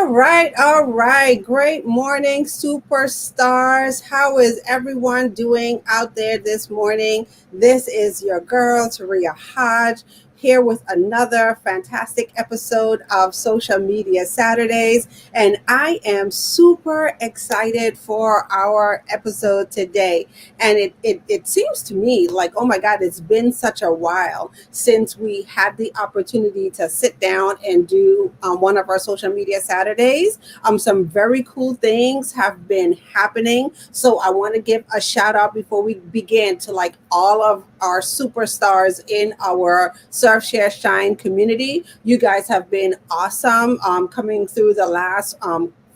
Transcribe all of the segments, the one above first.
All right. Great morning, superstars. How is everyone doing out there this morning? This is your girl, Taria Hodge, here with another fantastic episode of Social Media Saturdays. And I am super excited for our episode today. And it seems to me like, oh my God, it's been such a while since we had the opportunity to sit down and do one of our social media Saturdays. Some very cool things have been happening. So I want to give a shout out before we begin to like all of our superstars in our Surf Share Shine community. You guys have been awesome coming through the last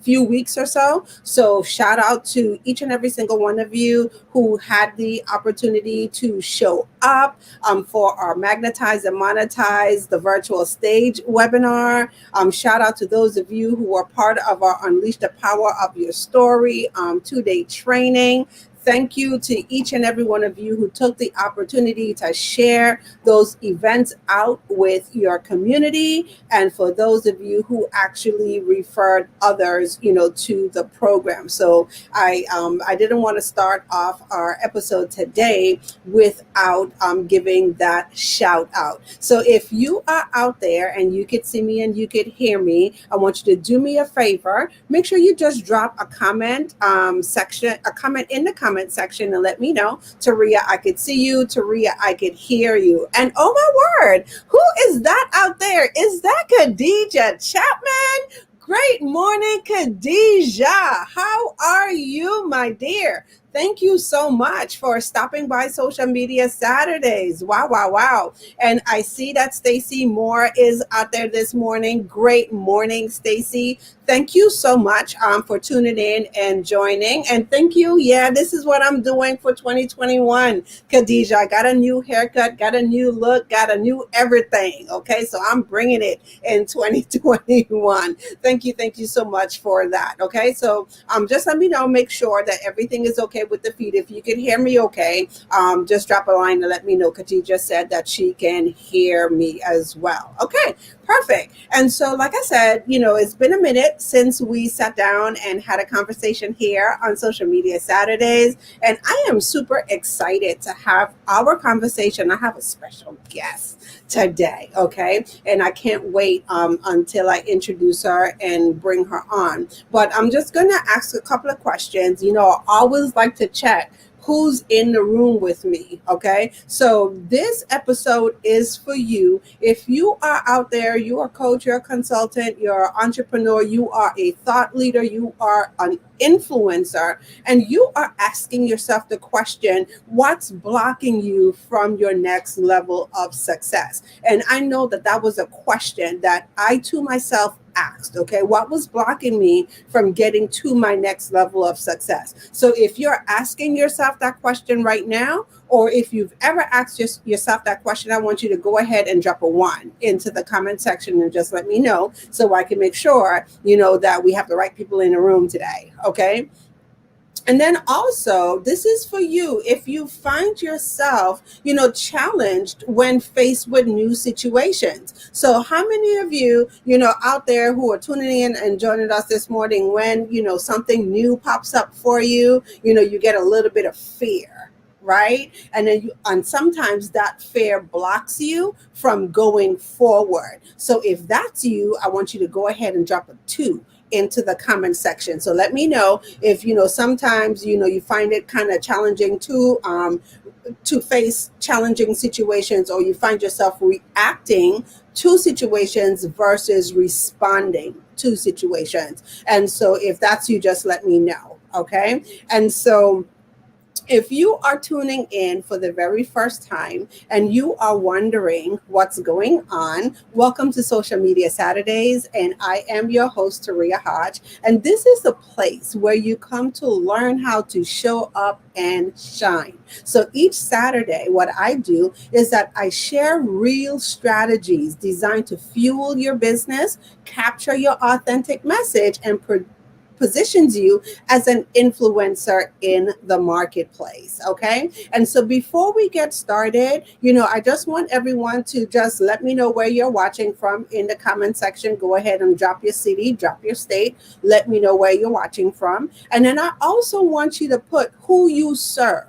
few weeks or so. So shout out to each and every single one of you who had the opportunity to show up for our Magnetize and Monetize the virtual stage webinar. Shout out to those of you who are part of our Unleash the Power of Your Story 2-day training. Thank you to each and every one of you who took the opportunity to share those events out with your community, and for those of you who actually referred others, to the program. So I didn't want to start off our episode today without giving that shout out. So if you are out there and you could see me and you could hear me, I want you to do me a favor. Make sure you just drop a comment in the comment section and let me know. Taria, I could see you. Taria, I could hear you. And oh my word, who is that out there? Is that Khadijah Chapman? Great morning, Khadijah. How are you, my dear? Thank you so much for stopping by Social Media Saturdays. Wow, wow, wow. And I see that Stacy Moore is out there this morning. Great morning, Stacy. Thank you so much for tuning in and joining. And thank you. Yeah, this is what I'm doing for 2021. Khadijah, I got a new haircut, got a new look, got a new everything. Okay, so I'm bringing it in 2021. Thank you so much for that. Okay, so just let me know, make sure that everything is okay with the feed. If you can hear me okay, just drop a line and let me know. Khadijah said that she can hear me as well. Okay, perfect. And so like I said, it's been a minute since we sat down and had a conversation here on Social Media Saturdays, and I am super excited to have our conversation. I have a special guest today, okay? And I can't wait until I introduce her and bring her on. But I'm just going to ask a couple of questions. I always like to check who's in the room with me, okay? So this episode is for you. If you are out there, you are a coach, you're a consultant, you're an entrepreneur, you are a thought leader, you are an influencer, and you are asking yourself the question, what's blocking you from your next level of success? And I know that was a question that I to myself asked, okay? What was blocking me from getting to my next level of success? So if you're asking yourself that question right now, or if you've ever asked yourself that question, I want you to go ahead and drop a 1 into the comment section and just let me know so I can make sure, that we have the right people in the room today, okay? And then also, this is for you if you find yourself, challenged when faced with new situations. So how many of you, out there who are tuning in and joining us this morning, when, something new pops up for you, you get a little bit of fear, right? And sometimes that fear blocks you from going forward. So if that's you, I want you to go ahead and drop a 2 into the comment section. So let me know if sometimes you find it kind of challenging to face challenging situations, or you find yourself reacting to situations versus responding to situations. And so if that's you, just let me know, okay? And so if you are tuning in for the very first time and you are wondering what's going on, welcome to Social Media Saturdays. And I am your host, Taria Hodge. And this is the place where you come to learn how to show up and shine. So each Saturday, what I do is that I share real strategies designed to fuel your business, capture your authentic message, and positions you as an influencer in the marketplace. Okay. And so before we get started, I just want everyone to just let me know where you're watching from in the comment section. Go ahead and drop your city, drop your state. Let me know where you're watching from. And then I also want you to put who you serve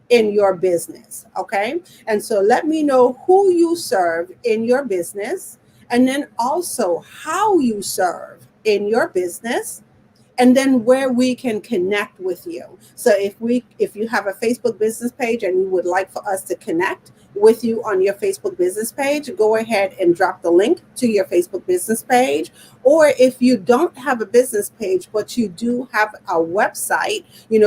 in your business. Okay. And so let me know who you serve in your business, and then also how you serve in your business, and then where we can connect with you. So if you have a Facebook business page and you would like for us to connect with you on your Facebook business page, go ahead and drop the link to your Facebook business page. Or if you don't have a business page but you do have a website,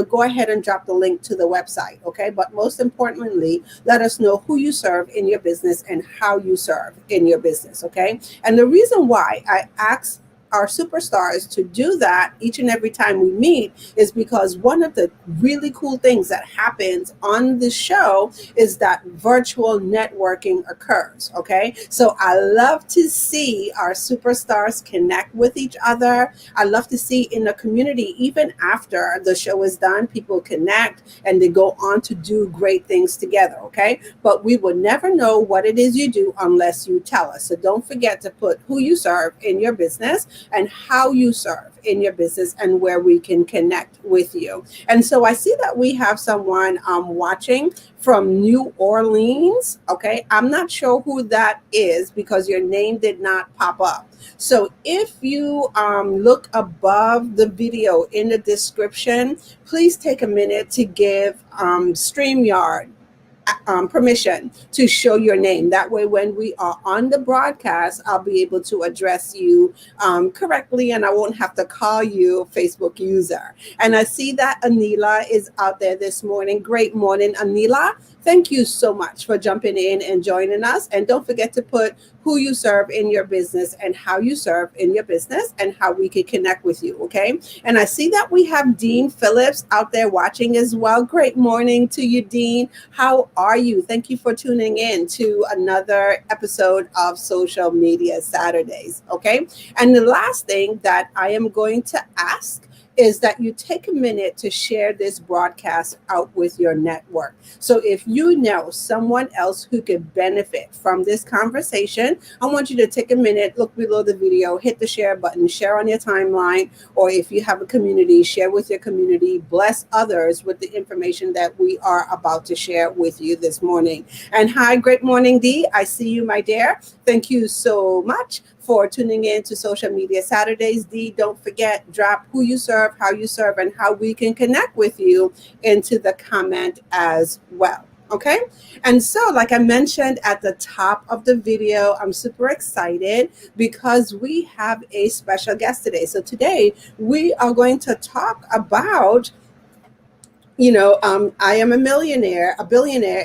go ahead and drop the link to the website. Okay. But most importantly, let us know who you serve in your business and how you serve in your business. Okay. And the reason why I ask our superstars to do that each and every time we meet is because one of the really cool things that happens on the show is that virtual networking occurs. Okay. So I love to see our superstars connect with each other. I love to see in the community, even after the show is done, people connect and they go on to do great things together. Okay. But we will never know what it is you do unless you tell us. So don't forget to put who you serve in your business and how you serve in your business and where we can connect with you. And so I see that we have someone watching from New Orleans. Okay. I'm not sure who that is because your name did not pop up. So if you look above the video in the description, please take a minute to give StreamYard permission to show your name. That way, when we are on the broadcast, I'll be able to address you correctly and I won't have to call you Facebook user. And I see that Anila is out there this morning. Great morning, Anila. Thank you so much for jumping in and joining us. And don't forget to put who you serve in your business and how you serve in your business and how we can connect with you. Okay. And I see that we have Dean Phillips out there watching as well. Great morning to you, Dean. How are you? Thank you for tuning in to another episode of Social Media Saturdays. Okay. And the last thing that I am going to ask is that you take a minute to share this broadcast out with your network. So if you know someone else who could benefit from this conversation, I want you to take a minute, look below the video, hit the share button, share on your timeline, or if you have a community, share with your community, bless others with the information that we are about to share with you this morning. And hi, great morning, Dee. I see you, my dear. Thank you so much for tuning in to Social Media Saturdays. Dee, don't forget, drop who you serve, how you serve, and how we can connect with you into the comment as well. Okay. And so, like I mentioned at the top of the video, I'm super excited because we have a special guest today. So today we are going to talk about I am a billionaire,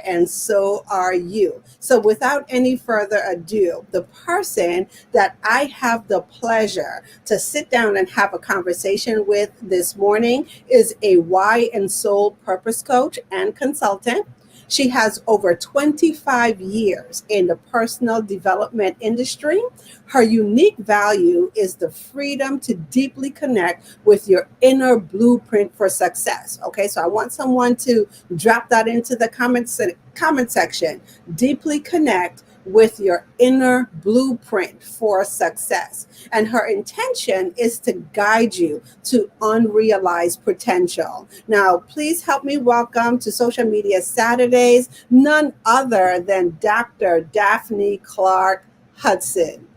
and so are you. So without any further ado, the person that I have the pleasure to sit down and have a conversation with this morning is a why and soul purpose coach and consultant. She has over 25 years in the personal development industry. Her unique value is the freedom to deeply connect with your inner blueprint for success. Okay, so I want someone to drop that into the comment section. Deeply connect with your inner blueprint for success. And her intention is to guide you to unrealized potential. Now, please help me welcome to Social Media Saturdays none other than Dr. Daphne Clarke Hudson.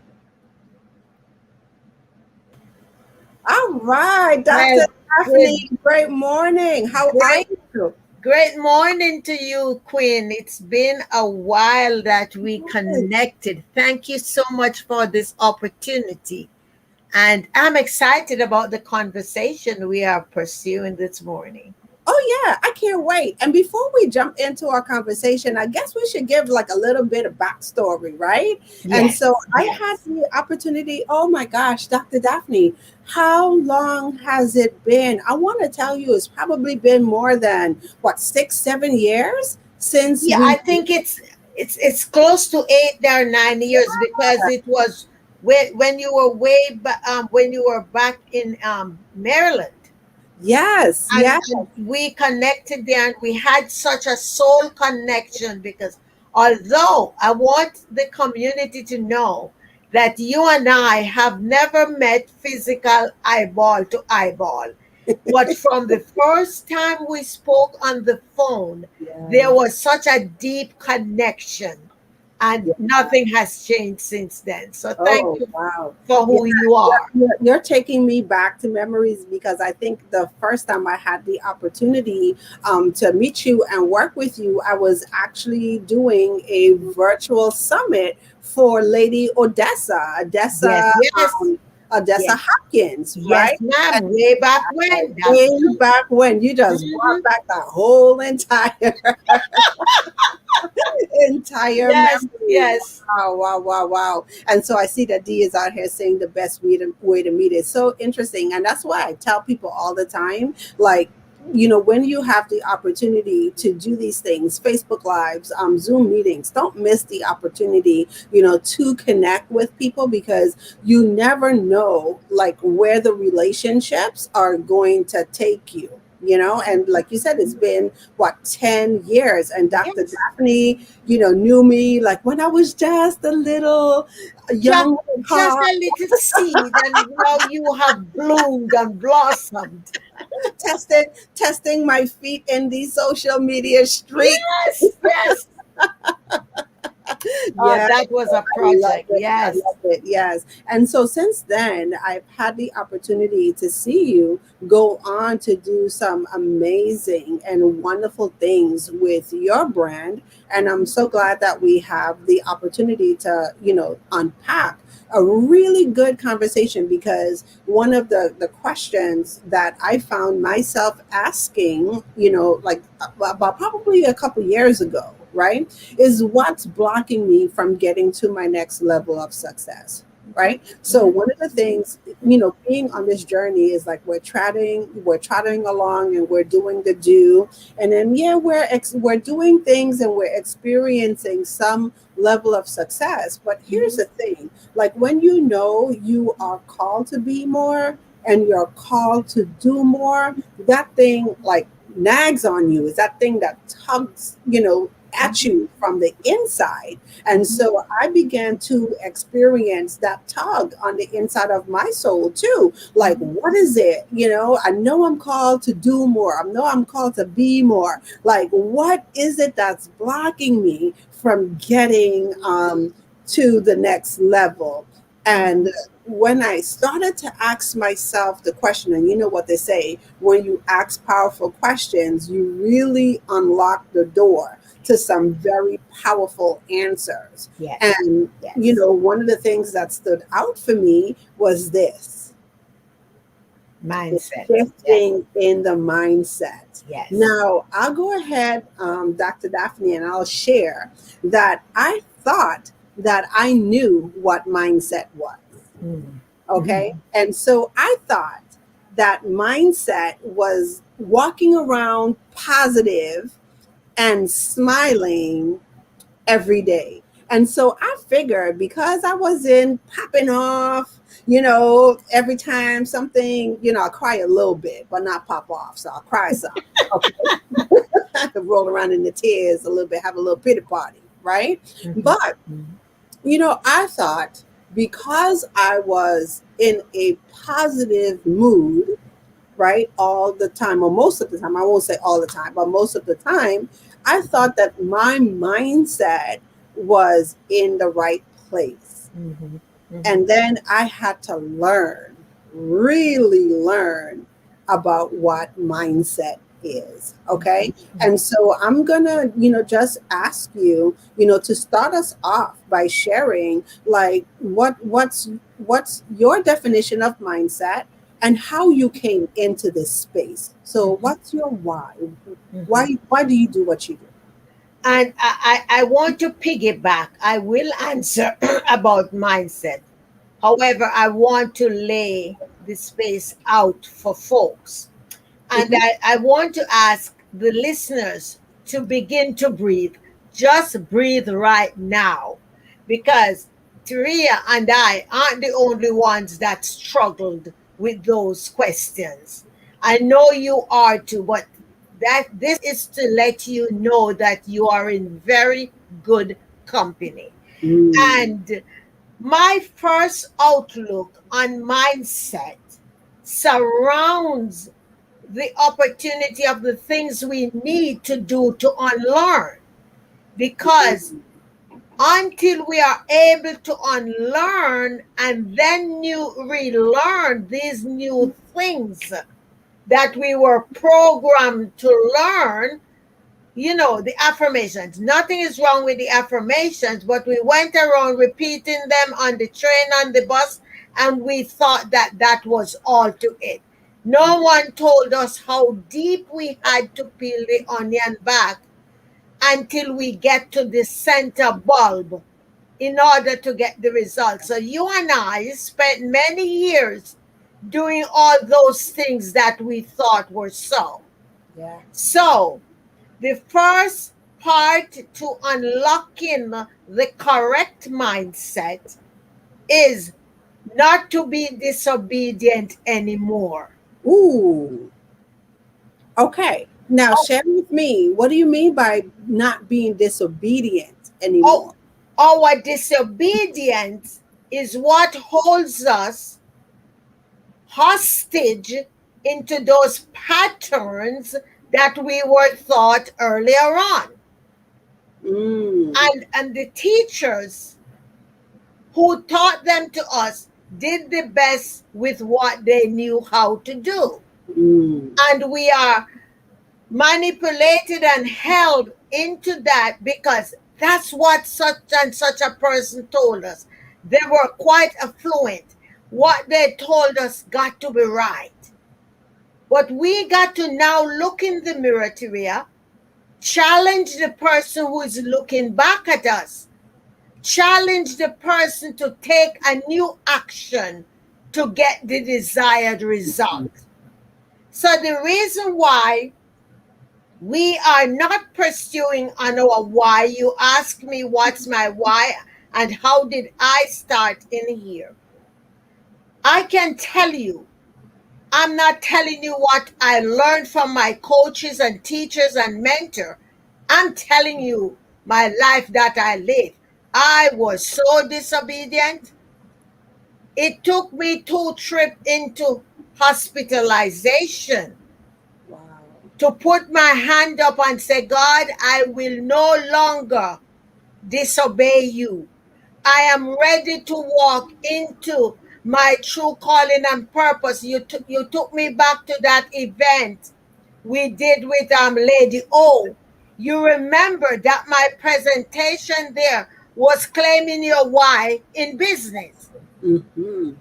All right, Dr. Well, Daphne, great morning. How are great, you? great morning to you, Queen. It's been a while that we Yes. connected. Thank you so much for this opportunity. And I'm excited about the conversation we are pursuing this morning. Oh yeah, I can't wait. And before we jump into our conversation, I guess we should give like a little bit of backstory, right? And so Yes, I had yes. the opportunity. Oh my gosh, Dr. Daphne, how long has it been? I want to tell you, it's probably been more than what, 6, 7 years since Yeah, we. I think it's close to 8 or 9 years because it was when you were when you were back in Maryland, Yes, yeah. and we connected there, and we had such a soul connection, because although I want the community to know that you and I have never met physical eyeball to eyeball, but from the first time we spoke on the phone, there Yes. was such a deep connection, and Yeah. nothing has changed since then. So thank Oh, you wow. for Yeah, who you are. you're taking me back to memories because I think the first time I had the opportunity to meet you and work with you, I was actually doing a virtual summit for Lady Yes, yes, Odessa yes. Hopkins, Yes, right? ma'am. Way back when. That's Way true. back when you just brought Mhm. back the whole entire Yes, memory. yes. Wow, wow, wow, wow. And so I see that Dee is out here saying the best way to meet. It's so interesting. And that's why I tell people all the time, like, when you have the opportunity to do these things, Facebook Lives, Zoom meetings, don't miss the opportunity, to connect with people because you never know like where the relationships are going to take you. And like you said, it's been what 10 years, and Dr. Yes. Daphne knew me like when I was just a little Just, young just heart, a little seed, and now you have bloomed and blossomed. testing testing my feet in these social media streets. Yes, yes. Yeah, That was a I love project. it. I Yes. love it. Yes. And so since then, I've had the opportunity to see you go on to do some amazing and wonderful things with your brand. And I'm so glad that we have the opportunity to, unpack a really good conversation because one of the questions that I found myself asking, like about probably a couple years ago, right? Is what's blocking me from getting to my next level of success, right? So Mhm. one of the things, being on this journey is like we're trotting along and we're doing the do, and then yeah, we're doing things and we're experiencing some level of success. But here's Mhm. the thing, like when you are called to be more and you're called to do more, that thing like nags on you, is that thing that tugs at Mhm. you from the inside. And Mhm. so I began to experience that tug on the inside of my soul too. Like, Mhm. what is it? I know I'm called to do more. I know I'm called to be more. Like, what is it that's blocking me from getting to the next level? And when I started to ask myself the question, and you know what they say, when you ask powerful questions, you really unlock the door to some very powerful answers. Yes. And, Yes. one of the things that stood out for me was this: the Mindset. Yes. shifting in the mindset. Yes. Now, I'll go ahead, Dr. Daphne, and I'll share that I thought that I knew what mindset was. Mm. Okay. Mhm. And so I thought that mindset was walking around positive and smiling every day. And so I figured because I wasn't popping off, every time something, I cry a little bit, but not pop off. So I'll cry some. Okay. I could roll around in the tears a little bit, have a little pity party, right? Mhm. But Mhm. I thought because I was in a positive mood, right, all the time, or most of the time, I won't say all the time, but most of the time, I thought that my mindset was in the right place. Mhm. Mhm. And then I had to really learn about what mindset is. Okay. And so I'm going to, just ask you, to start us off by sharing like what's your definition of mindset and how you came into this space. So Mhm. what's your why? Mhm. Why do you do what you do? And I want to piggyback. I will answer about mindset. However, I want to lay the space out for folks. And Mhm. I want to ask the listeners to begin to breathe. Just breathe right now. Because Ria and I aren't the only ones that struggled with those questions. I know you are too, but that this is to let you know that you are in very good company. Mm. And my first outlook on mindset surrounds the opportunity of the things we need to do to unlearn. Because until we are able to unlearn and then new relearn these new things that we were programmed to learn, the affirmations. Nothing is wrong with the affirmations, but we went around repeating them on the train, on the bus, and we thought that that was all to it. No one told us how deep we had to peel the onion back until we get to the center bulb in order to get the results. So you and I spent many years doing all those things that we thought were so. Yeah. So the first part to unlocking the correct mindset is not to be disobedient anymore. Ooh. Okay. Now Oh, share with me, what do you mean by not being disobedient oh, anymore? our disobedience is what holds us hostage into those patterns that we were taught earlier on. Mm. And the teachers who taught them to us did the best with what they knew how to do. Mm. And we are manipulated and held into that because that's what such and such a person told us. They were quite affluent. What they told us got to be right. But we got to now look in the mirror, Tyria, challenge the person who is looking back at us, challenge the person to take a new action to get the desired result. So, the reason why we are not pursuing on our why, you ask me what's my why and how did I start in here? I can tell you I'm not telling you what I learned from my coaches and teachers and mentor. I'm telling you my life that I live. I was so disobedient. It took me 2 trips into hospitalization Wow. to put my hand up and say, God, I will no longer disobey you. I am ready to walk into my true calling and purpose. You took me back to that event we did with Lady O. You remember that my presentation there was claiming your why in business. Mm-hmm.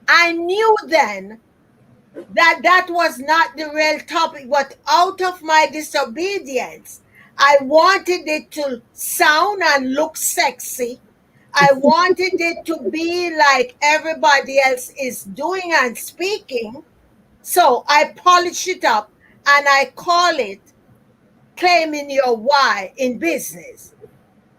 I knew then that that was not the real topic, but out of my disobedience, I wanted it to sound and look sexy. I wanted it to be like everybody else is doing and speaking. So I polish it up and I call it claiming your why in business.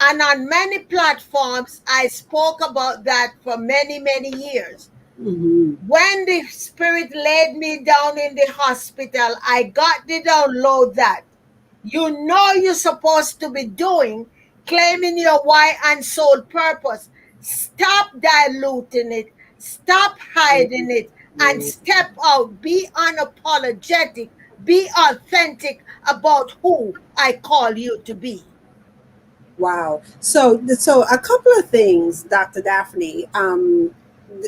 And on many platforms, I spoke about that for many, many years. Mm-hmm. When the spirit laid me down in the hospital, I got the download that you know you're supposed to be doing, claiming your why and soul purpose. Stop diluting it, stop hiding it, and step out. Be unapologetic, be authentic about who I call you to be. Wow. So a couple of things, Dr. Daphne.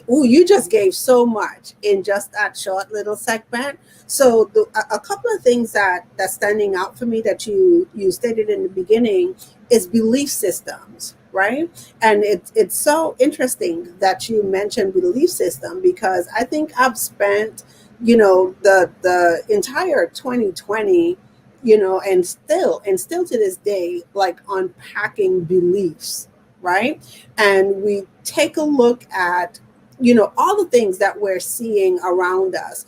Ooh, you just gave so much in just that short little segment. So a couple of things that's standing out for me that you stated in the beginning is belief systems, right? And it's so interesting that you mentioned belief system because I think I've spent, the entire 2020, and still to this day, like unpacking beliefs, right? And we take a look at all the things that we're seeing around us,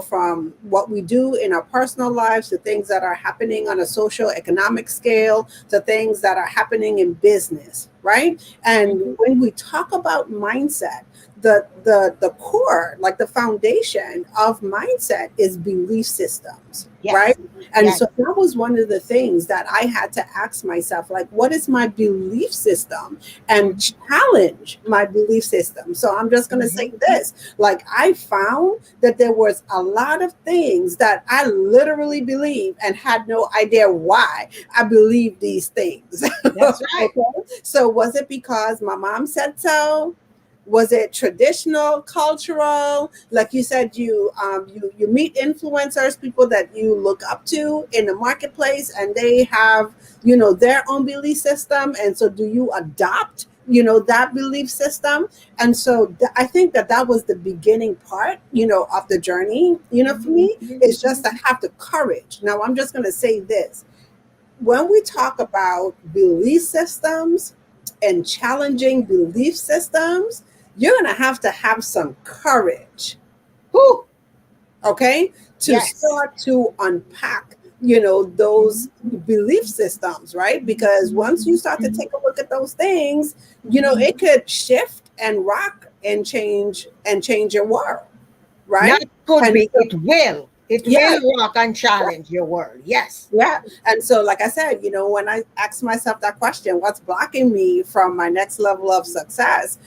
from what we do in our personal lives to things that are happening on a social economic scale to things that are happening in business, right? And Mhm. when we talk about mindset, the core, like the foundation of mindset, is belief systems, right? Yes. And Yes. so that was one of the things that I had to ask myself, like, what is my belief system, and Mhm. challenge my belief system. So I'm just going to say Mhm. this, like, I found that there was a lot of things that I literally believed and had no idea why I believed these things. That's right. Okay. So was it because my mom said so? Was it traditional, cultural? Like you said, you meet influencers, people that you look up to in the marketplace, and they have their own belief system, and so do you adopt that belief system? And so I think that was the beginning part of the journey. For Mhm. me, is just to have the courage. Now I'm just going to say this: when we talk about belief systems and challenging belief systems, you're going to have some courage, Whew. okay, to Yes. start to unpack those belief systems, right? Because once you start to take a look at those things, it could shift and rock and change your world, Not right? could And be. so, It will. It yeah. will rock and challenge your world. Yes. Yeah. And so, like I said, when I ask myself that question, what's blocking me from my next level of success?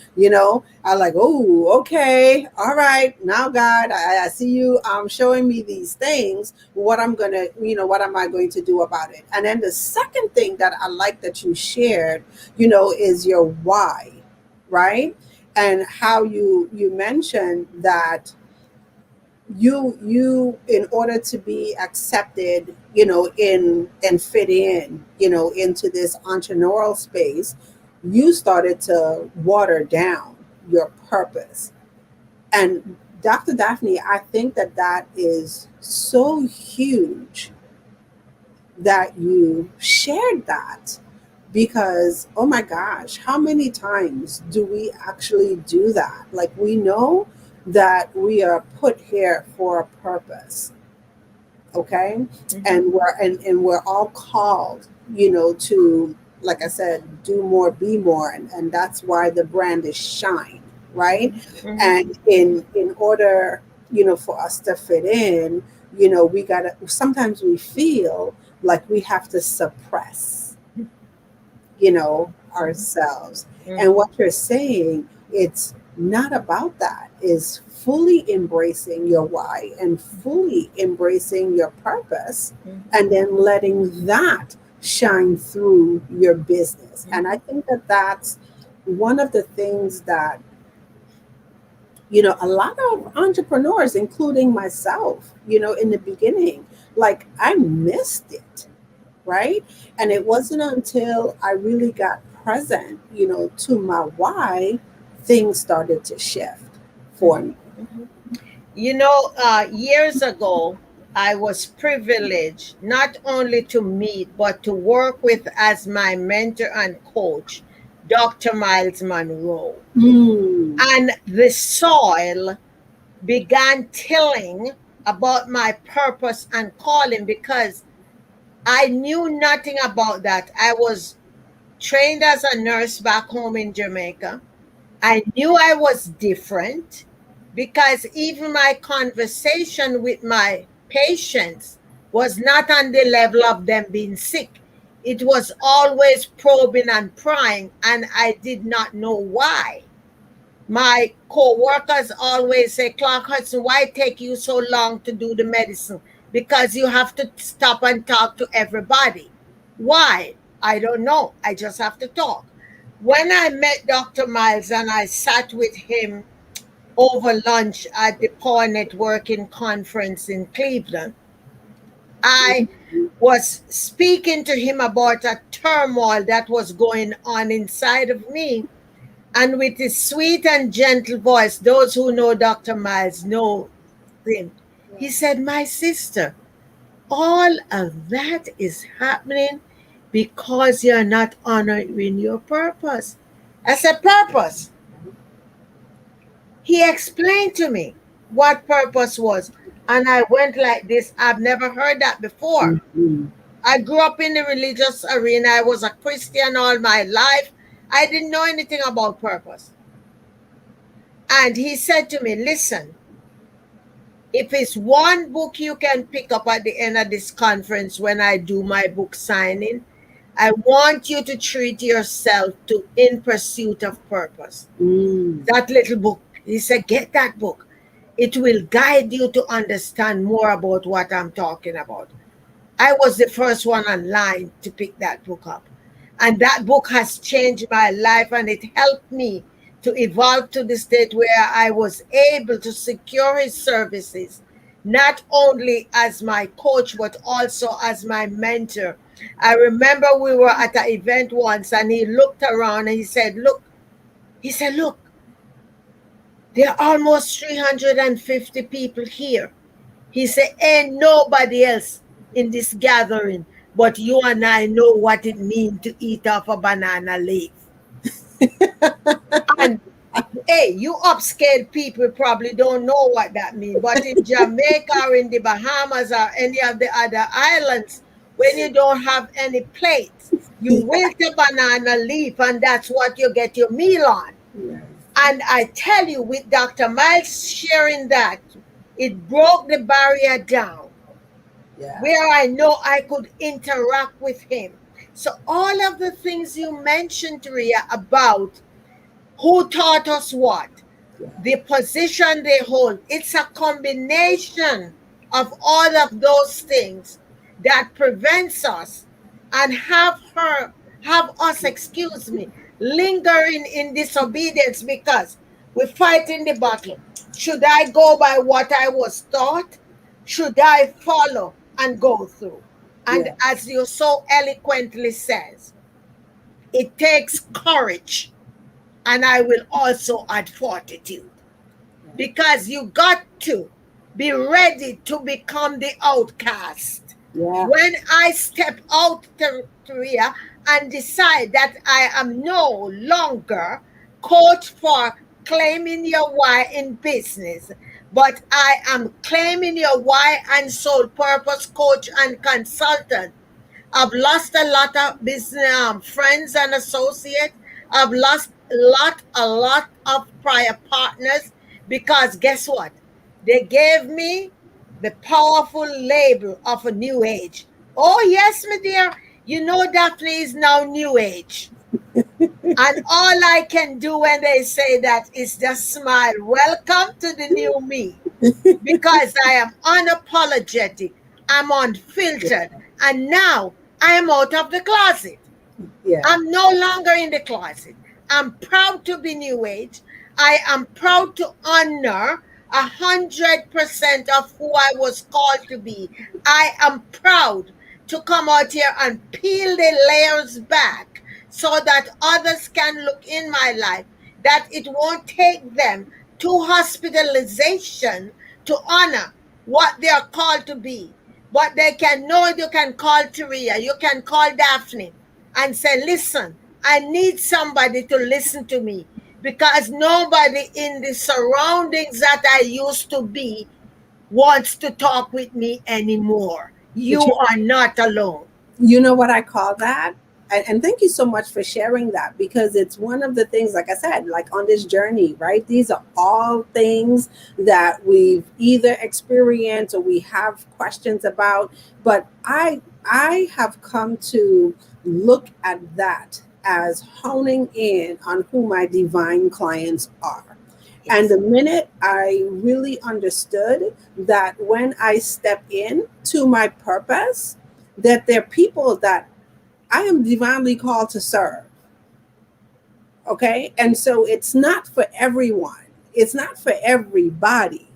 I like, oh, okay. All right. Now, God, I see you showing me these things. What am I going to do about it? And then the second thing that I like that you shared, is your why, right? And how you mentioned that you in order to be accepted in and fit in into this entrepreneurial space, you started to water down your purpose. And Dr. Daphne, I think that is so huge that you shared that, because oh my gosh, how many times do we actually do that? Like, we know that we are put here for a purpose, okay, Mhm. and we're all called to, like I said, do more, be more, and that's why the brand is shine, right? Mhm. Mhm. And in order for us to fit in, we gotta, sometimes we feel like we have to suppress Mhm. ourselves. And Mhm. what you're saying, it's not about that, is fully embracing your why and fully embracing your purpose, Mhm. and then letting that shine through your business. And I Mhm. think that that's one of the things that a lot of entrepreneurs, including myself, in the beginning, like, I missed it, right? And it wasn't until I really got present, to my why, things started to shift for Mhm. me. Mhm. Years ago, I was privileged not only to meet, but to work with as my mentor and coach, Dr. Miles Monroe. Mm. And the soil began tilling about my purpose and calling because I knew nothing about that. I was trained as a nurse back home in Jamaica. I knew I was different because even my conversation with my patients was not on the level of them being sick. It was always probing and prying, and I did not know why. My co-workers always say, Clark Hudson, why take you so long to do the medicine? Because you have to stop and talk to everybody. Why? I don't know. I just have to talk. When I met Dr. Miles and I sat with him over lunch at the Power Networking Conference in Cleveland, I was speaking to him about a turmoil that was going on inside of me, and with his sweet and gentle voice, those who know Dr. Miles know him. He said, my sister, all of that is happening because you're not honoring your purpose. I said, purpose. He explained to me what purpose was. And I went like this. I've never heard that before. Mhm. I grew up in the religious arena. I was a Christian all my life. I didn't know anything about purpose. And he said to me, listen, if it's one book you can pick up at the end of this conference when I do my book signing, I want you to treat yourself to In Pursuit of Purpose. Mm. That little book. He said, get that book. It will guide you to understand more about what I'm talking about. I was the first one online to pick that book up. And that book has changed my life, and it helped me to evolve to the state where I was able to secure his services, not only as my coach, but also as my mentor. I remember we were at an event once, and he looked around and he said, look, there are almost 350 people here. He said, ain't nobody else in this gathering, but you and I know what it means to eat off a banana leaf. And hey, you upscale people probably don't know what that means, but in Jamaica or in the Bahamas or any of the other islands, when you don't have any plates, you wilt a banana leaf, and that's what you get your meal on. Yes. And I tell you, with Dr. Miles sharing that, it broke the barrier down Yeah. where I know I could interact with him. So, all of the things you mentioned, Ria, about who taught us what, Yeah. the position they hold, it's a combination of all of those things that prevents us and have us, excuse me, lingering in disobedience because we're fighting the battle. Should I go by what I was taught? Should I follow and go through? And Yeah. as you so eloquently says, it takes courage, and I will also add fortitude, because you got to be ready to become the outcast. Yeah. When I step out, Korea, and decide that I am no longer coach for claiming your why in business, but I am claiming your why and soul purpose coach and consultant. I've lost a lot of business friends and associates. I've lost a lot of prior partners because guess what? They gave me the powerful label of a new age. Oh yes, my dear. You know Daphne is now new age. And all I can do when they say that is just smile. Welcome to the new me, because I am unapologetic, I'm unfiltered, and now I am out of the closet. Yeah. I'm no longer in the closet. I'm proud to be New Age. I am proud to honor 100% of who I was called to be. I am proud to come out here and peel the layers back so that others can look in my life, that it won't take them to hospitalization to honor what they are called to be. But they can know, you can call Taria, you can call Daphne and say, listen, I need somebody to listen to me, because nobody in the surroundings that I used to be wants to talk with me anymore. But You are not alone. you know what I call that? And thank you so much for sharing that, because it's one of the things, like I said, like on this journey, right? These are all things that we've either experienced or we have questions about. But I have come to look at that as honing in on who my divine clients are. And Yes. the minute I really understood that when I step in to my purpose, that they're people that I am divinely called to serve. Okay. And so it's not for everyone, it's not for everybody.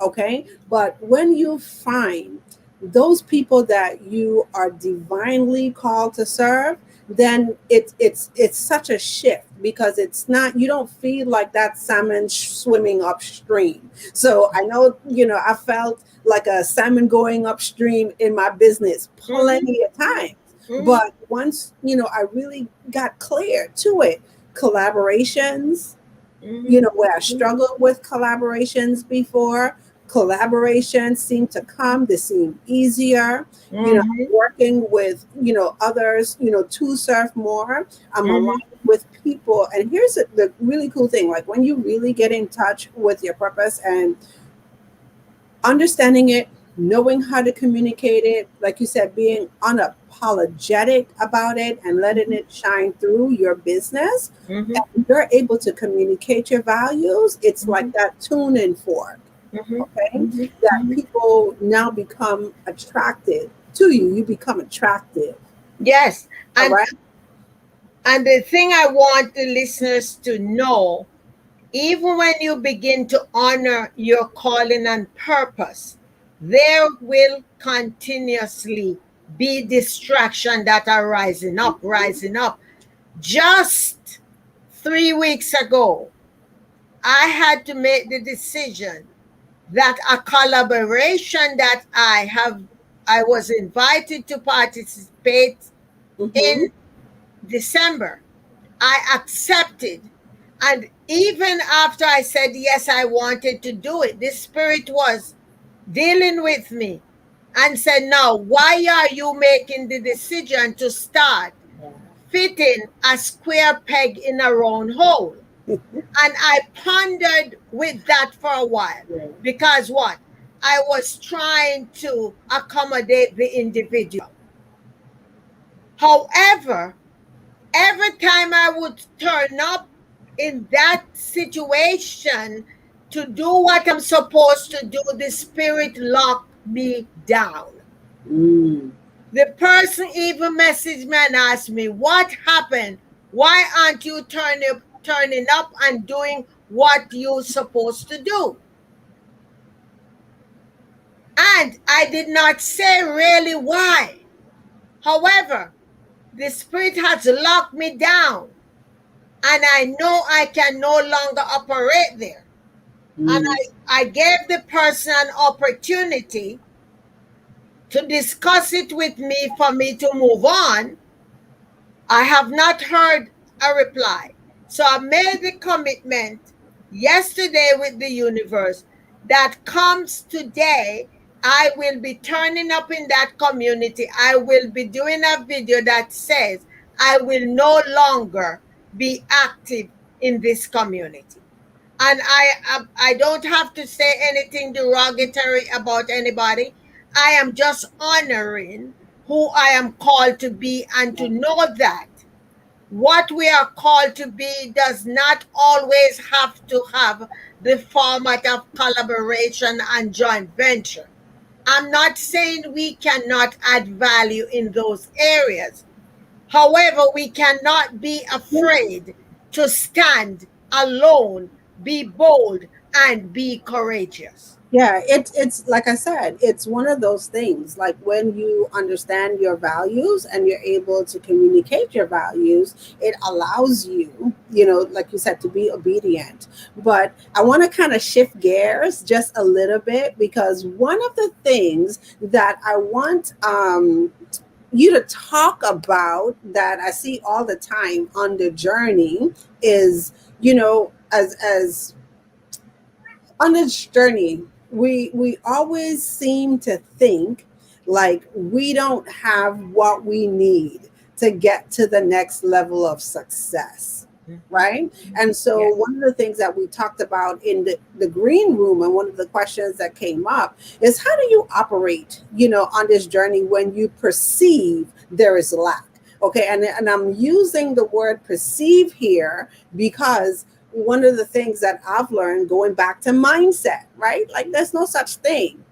Okay. But when you find those people that you are divinely called to serve, then it's such a shift, because it's not, you don't feel like that salmon swimming upstream. So I know, I felt like a salmon going upstream in my business Mm-hmm. plenty of times. Mm-hmm. But once, I really got clear to it, collaborations, Where I struggled with collaborations before, collaborations seem to come, they seem easier. Mm-hmm. Working with, others, to serve more. I'm Mm-hmm. aligned with people. And here's the really cool thing, like when you really get in touch with your purpose and understanding it, knowing how to communicate it, like you said, being unapologetic about it and letting it shine through your business, Mm-hmm. and you're able to communicate your values. It's Mm-hmm. like that tuning fork, Mm-hmm. okay? Mm-hmm. That Mm-hmm. people now become attracted to you. You become attractive, Yes. all And right? the thing I want the listeners to know, even when you begin to honor your calling and purpose, there will continuously be distraction that are rising up. Just 3 weeks ago, I had to make the decision that a collaboration that I was invited to participate Mm-hmm. in December, I accepted. And even after I said yes, I wanted to do it, the spirit was dealing with me and said, "Now, why are you making the decision to start fitting a square peg in a round hole?" And I pondered with that for a while, Yeah. because what? I was trying to accommodate the individual. However, every time I would turn up in that situation to do what I'm supposed to do, the spirit locked me down. Mm. The person even messaged me and asked me, "What happened? Why aren't you turning up and doing what you're supposed to do?" And I did not say really why. However, the spirit has locked me down, and I know I can no longer operate there. And Mm. I gave the person an opportunity to discuss it with me for me to move on. I have not heard a reply. So I made the commitment yesterday with the universe that comes today, I will be turning up in that community. I will be doing a video that says I will no longer be active in this community. And I don't have to say anything derogatory about anybody. I am just honoring who I am called to be, and to know that what we are called to be does not always have to have the format of collaboration and joint venture. I'm not saying we cannot add value in those areas. However, we cannot be afraid to stand alone, be bold, and be courageous. Yeah, it's like I said, it's one of those things. Like when you understand your values and you're able to communicate your values, it allows you, like you said, to be obedient. But I want to kind of shift gears just a little bit, because one of the things that I want you to talk about that I see all the time on the journey is, as on this journey, we always seem to think like we don't have what we need to get to the next level of success, Mhm. right? And so Yes. one of the things that we talked about in the green room, and one of the questions that came up, is how do you operate, on this journey when you perceive there is lack? Okay, and I'm using the word perceive here because one of the things that I've learned, going back to mindset, right? Like there's no such thing,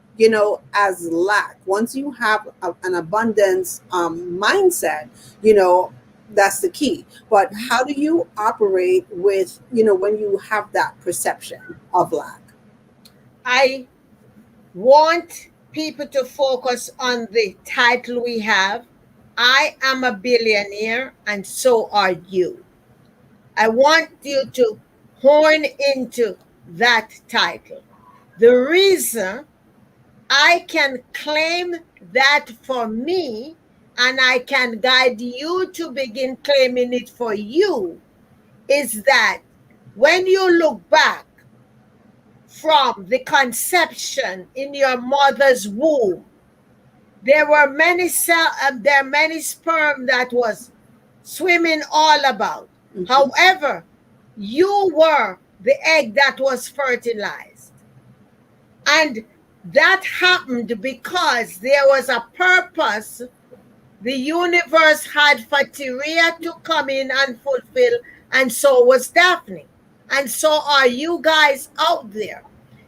as lack. Once you have an abundance mindset, you know, that's the key. But how do you operate with, when you have that perception of lack? I want people to focus on the title we have. I am a billionaire, and so are you. I want you to horn into that title. The reason I can claim that for me, and I can guide you to begin claiming it for you, is that when you look back from the conception in your mother's womb, there were many there are many sperm that was swimming all about. Mhm. However, you were the egg that was fertilized. And that happened because there was a purpose the universe had for Tyria to come in and fulfill, and so was Daphne. And so are you guys out there.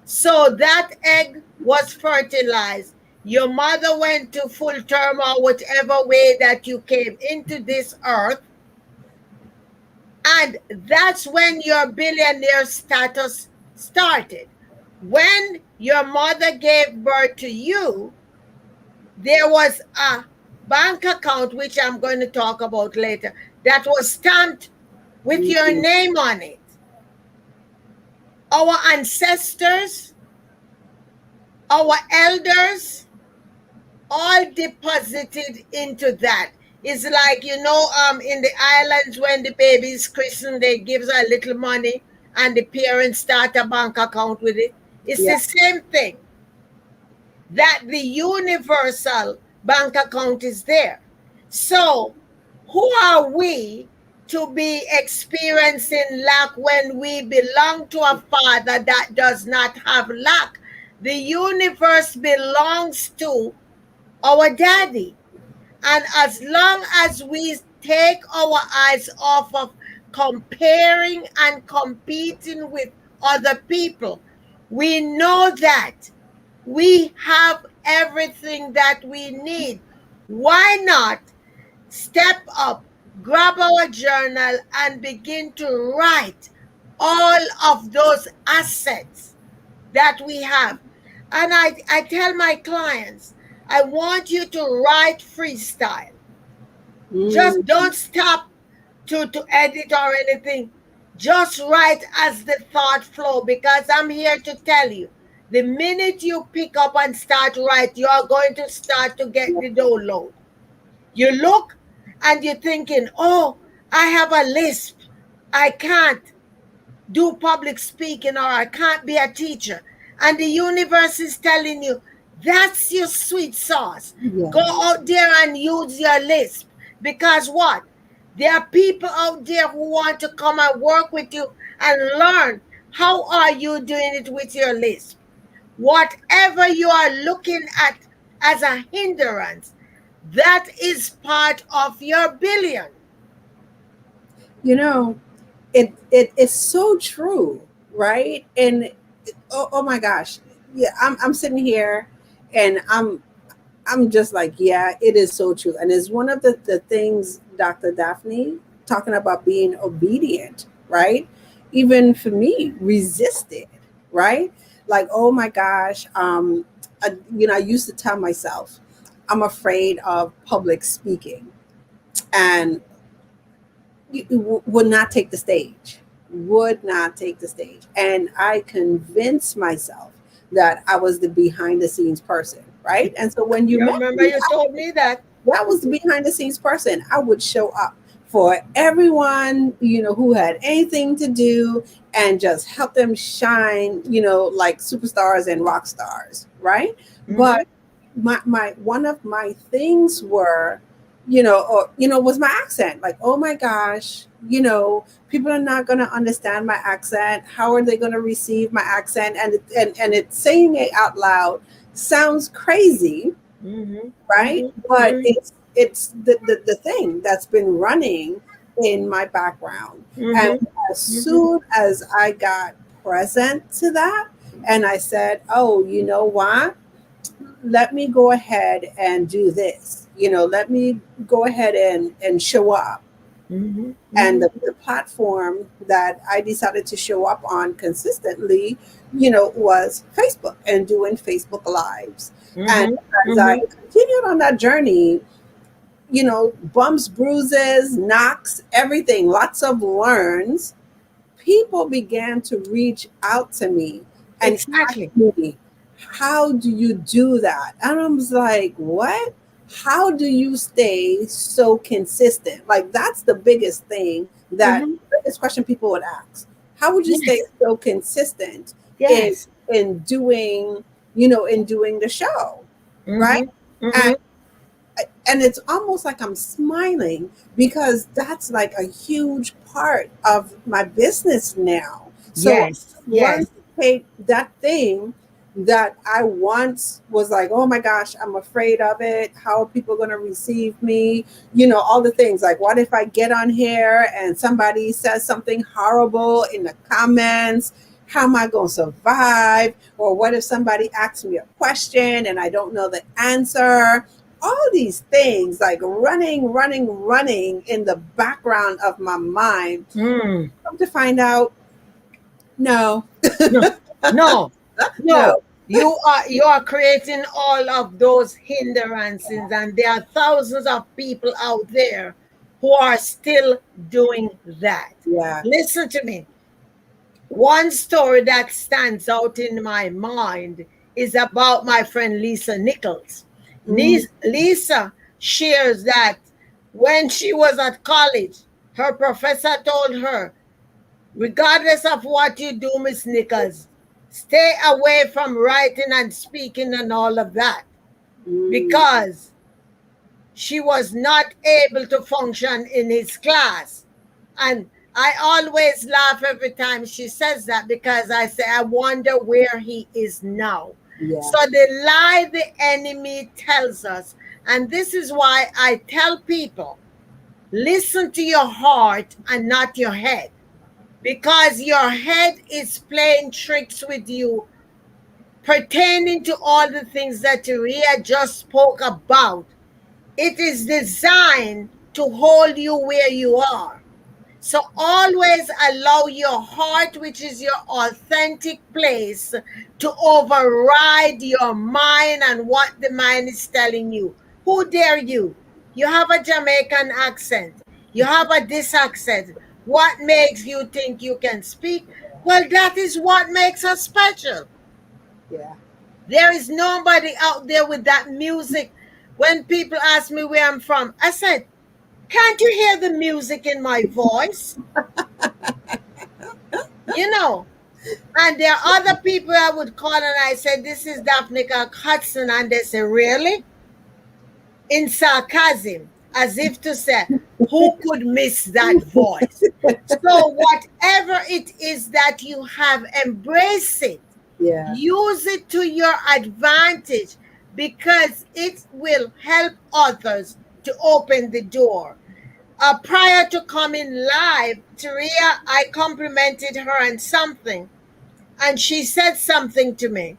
So that egg was fertilized. Your mother went to full term or whatever way that you came into this earth. And that's when your billionaire status started. When your mother gave birth to you, there was a bank account, which I'm going to talk about later, that was stamped with your Mhm. name on it. Our ancestors, our elders, all deposited into that. It's like, in the islands when the baby is christened, they give a little money and the parents start a bank account with it. It's the Yeah. same thing, that the universal bank account is there. So, who are we to be experiencing lack when we belong to a father that does not have lack? The universe belongs to our daddy. And as long as we take our eyes off of comparing and competing with other people, we know that we have everything that we need. Why not step up, grab our journal, and begin to write all of those assets that we have? And I tell my clients, I want you to write freestyle. Mm. Just don't stop to edit or anything. Just write as the thought flow, because I'm here to tell you, the minute you pick up and start write, you're going to start to get the download. You look and you're thinking, oh, I have a lisp. I can't do public speaking, or I can't be a teacher. And the universe is telling you, that's your sweet sauce. Go Yes. out there and use your lisp. Because what? There are people out there who want to come and work with you and learn. How are you doing it with your lisp? Whatever you are looking at as a hindrance, that is part of your billion. You know, it is so true, right? And oh my gosh, yeah, I'm sitting here, and I'm just like, yeah, it is so true. And it's one of the things, Dr. Daphne, talking about being obedient, right? Even for me, resisted, right? Like, oh my gosh, I used to tell myself, I'm afraid of public speaking, and would not take the stage, would not take the stage. And I convinced myself that I was the behind the scenes person, right? And so when you You met remember me, you told me that? that was the behind the scenes person. I would show up for everyone, who had anything to do, and just help them shine, like superstars and rock stars, right? Mm-hmm. But my one of my things were, was my accent. Like, oh my gosh, people are not going to understand my accent. How are they going to receive my accent? And it's saying it out loud sounds crazy, Mm-hmm. right? But Mm-hmm. it's the thing that's been running in my background. And Mm-hmm. as Mm-hmm. soon as I got present to that, and I said, oh, you know what? Let me go ahead and do this. Let me go ahead and show up. Mm-hmm. And Mm-hmm. the platform that I decided to show up on consistently, was Facebook, and doing Facebook Lives. And Mm-hmm. as I Mm-hmm. continued on that journey, bumps, bruises, knocks, everything, lots of learns, people began to reach out to me and ask Exactly. me, how do you do that? And I was like, what? How do you stay so consistent? Like, that's the biggest thing, that Mm-hmm. biggest question people would ask. how would you stay Yes. so consistent in Yes. doing, in doing the show, right? Mm-hmm. And Mm-hmm. it's almost like I'm smiling because that's like a huge part of my business now. So Yes. I've learned Yes. to take that thing that I once was like, oh my gosh, I'm afraid of it. How are people going to receive me? All the things like, what if I get on here and somebody says something horrible in the comments? How am I going to survive? Or what if somebody asks me a question and I don't know the answer? All these things like running in the background of my mind. Mm. Come to find out, no, No. No. no, No. You are creating all of those hindrances, and there are thousands of people out there who are still doing that. yeah, Listen to me. One story that stands out in my mind is about my friend Lisa Nichols. mm, Lisa shares that when she was at college, her professor told her, regardless of what you do, Miss Nichols, stay away from writing and speaking and all of that, mm, because she was not able to function in his class. And I always laugh every time she says that, because I say, I wonder where he is now. yeah, So the lie the enemy tells us, and this is why I tell people, listen to your heart and not your head, because your head is playing tricks with you pertaining to all the things that Ria just spoke about. It is designed to hold you where you are. So always allow your heart, which is your authentic place, to override your mind and what the mind is telling you. Who dare you? You have a Jamaican accent. You have a this accent. What makes you think you can speak? Well, that is what makes us special. yeah. There is nobody out there with that music. When people ask me where I'm from, I said, can't you hear the music in my voice? You know, and there are other people I would call and I said, this is Daphne Clarke Hudson. And they say, really? In sarcasm, as if to say, who could miss that voice? So, whatever it is that you have, embrace it. Yeah, Use it to your advantage, because it will help others to open the door. Prior to coming live, Taria, I complimented her on something, and she said something to me.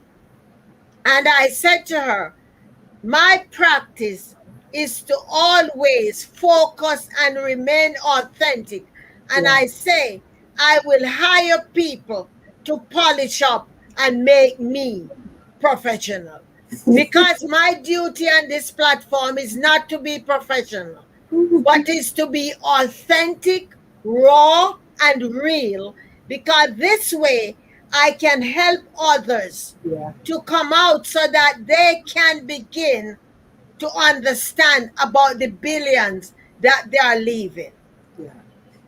And I said to her, my practice is to always focus and remain authentic. And yeah, I say, I will hire people to polish up and make me professional. Because my duty on this platform is not to be professional, but is to be authentic, raw, and real. Because this way I can help others yeah. to come out so that they can begin to understand about the billions that they are leaving. Yeah.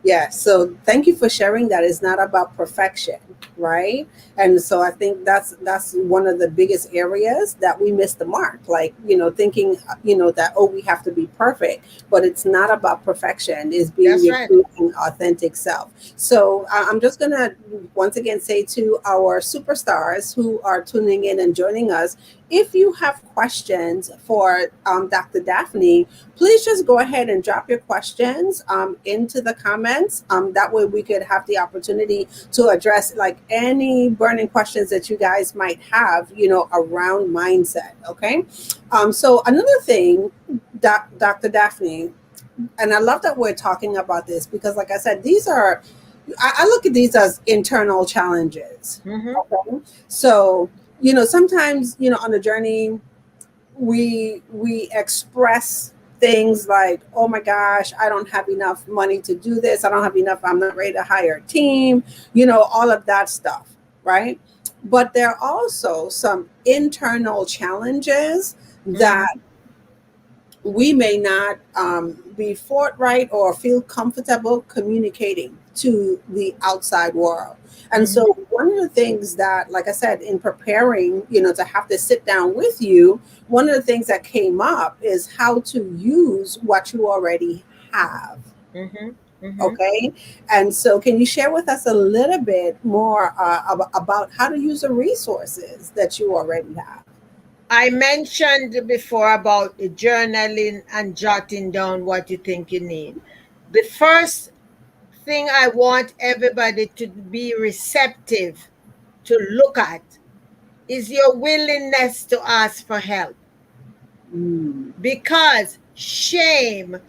Yeah. So thank you for sharing that. It's not about perfection, right? And so I think that's one of the biggest areas that we miss the mark. Like, thinking, that, oh, we have to be perfect, but it's not about perfection. It's being That's your right. true and authentic self. So I'm just gonna once again say to our superstars who are tuning in and joining us, if you have questions for Dr. Daphne, please just go ahead and drop your questions into the comments. That way we could have the opportunity to address like any burning questions that you guys might have, around mindset. Okay. So another thing, Dr. Daphne, and I love that we're talking about this because, like I said, I look at these as internal challenges. Mm-hmm. Okay. So, sometimes, on the journey, we express things like, oh my gosh, I don't have enough money to do this, I don't have enough, I'm not ready to hire a team, all of that stuff, right? But there are also some internal challenges Mm-hmm. that we may not be forthright or feel comfortable communicating to the outside world. And Mhm. so, one of the things that, like I said, in preparing, to have to sit down with you, one of the things that came up is how to use what you already have. Mhm. Mhm. Okay. And so, can you share with us a little bit more about how to use the resources that you already have? I mentioned before about the journaling and jotting down what you think you need. The first thing I want everybody to be receptive to look at is your willingness to ask for help. Mm, Because shame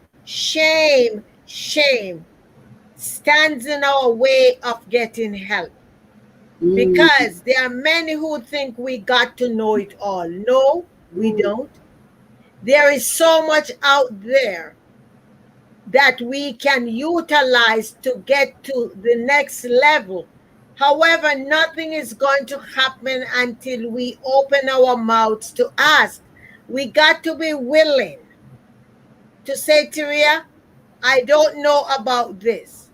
stands in our way of getting help. mm, Because there are many who think we got to know it all. No, we mm, don't. There is so much out there that we can utilize to get to the next level. However, nothing is going to happen until we open our mouths to ask. We got to be willing to say, Tyria, I don't know about this.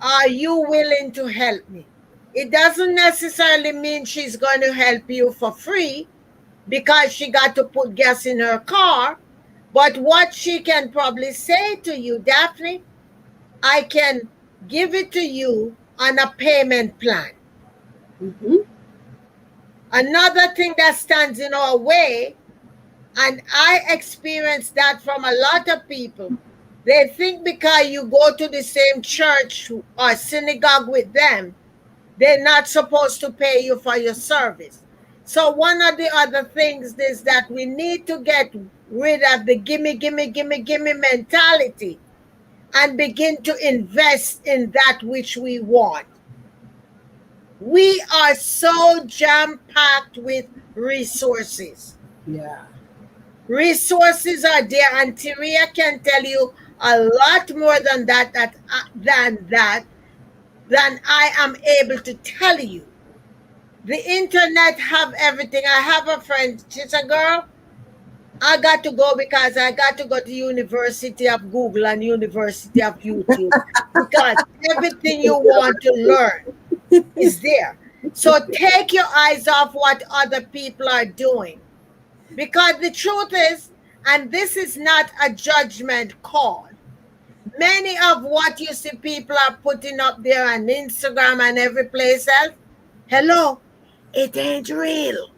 Are you willing to help me? It doesn't necessarily mean she's going to help you for free because she got to put gas in her car. But what she can probably say to you, Daphne, I can give it to you on a payment plan. mhm, Another thing that stands in our way, and I experience that from a lot of people, they think because you go to the same church or synagogue with them, they're not supposed to pay you for your service. So, one of the other things is that we need to get rid of the gimme, gimme, gimme, gimme mentality and begin to invest in that which we want. We are so jam packed with resources. yeah. Resources are there, and Tyria can tell you a lot more than than I am able to tell you. The internet have everything. I have a friend. She's a girl. I got to go because I got to go to University of Google and University of YouTube because everything you want to learn is there. So take your eyes off what other people are doing. Because the truth is, and this is not a judgment call, many of what you see people are putting up there on Instagram and every place else, hello, it ain't real.